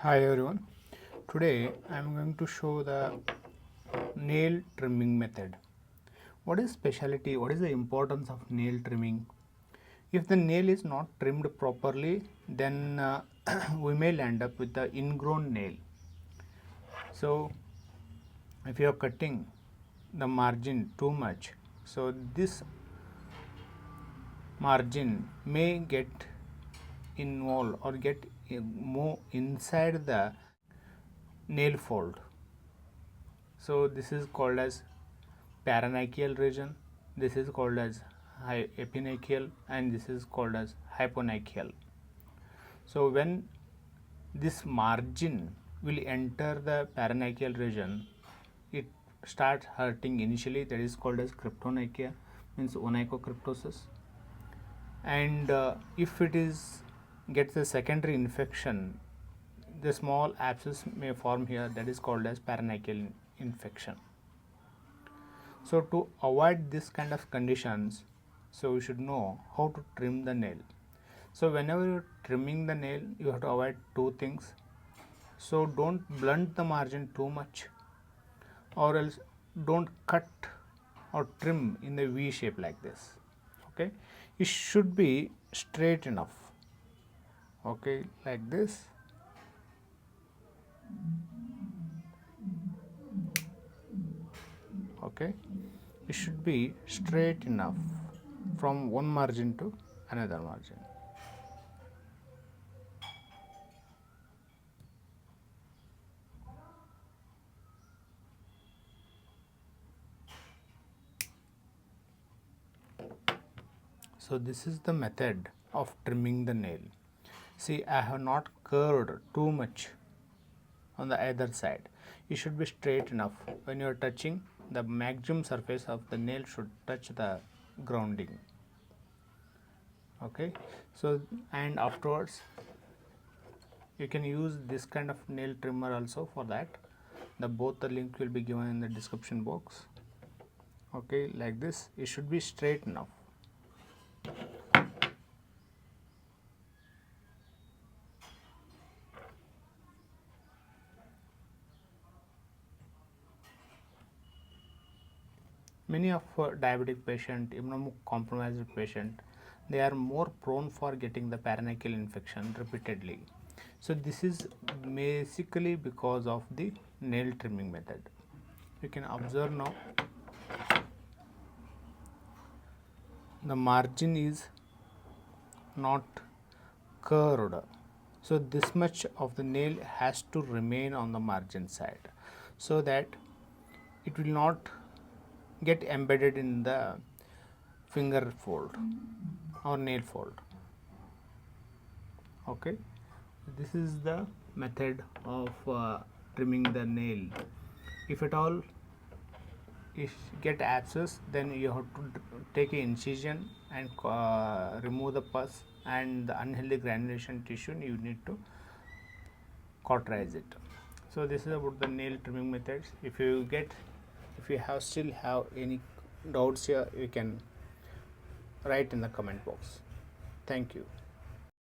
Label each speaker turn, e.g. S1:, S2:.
S1: Hi everyone. Today I am going to show the nail trimming method. What is specialty? What is the importance of nail trimming? If the nail is not trimmed properly, then we may land up with the ingrown nail. So if you are cutting the margin too much, so this margin may get involved or get more inside the nail fold. So this is called as paronychial region, this is called as epinchial, and this is called as hyponychial. So when this margin will enter the paronychial region, it starts hurting initially, that is called as cryptonychia, means onychocryptosis. And if it is gets a secondary infection, the small abscess may form here, that is called as paronychial infection. So to avoid this kind of conditions, so you should know how to trim the nail. So whenever you're trimming the nail, you have to avoid two things. So don't blunt the margin too much, or else don't cut or trim in the V shape like this. Okay, it should be straight enough. Okay, like this. Okay, it should be straight enough from one margin to another margin. So this is the method of trimming the nail. See, I have not curved too much on the other side. It should be straight enough. When you are touching, the maximum surface of the nail should touch the grounding. Okay, so and afterwards you can use this kind of nail trimmer also for that. Both the link will be given in the description box. Okay, like this, it should be straight enough. Many of diabetic patient, immunocompromised patient, they are more prone for getting the paronychial infection repeatedly. So this is basically because of the nail trimming method. You can observe now the margin is not curved. So this much of the nail has to remain on the margin side so that it will not get embedded in the finger fold or nail fold. Okay, this is the method of trimming the nail. If at all if get abscess, then you have to take an incision and remove the pus and the unhealthy granulation tissue. You need to cauterize it. So this is about the nail trimming methods. If you still have any doubts here, you can write in the comment box. Thank you.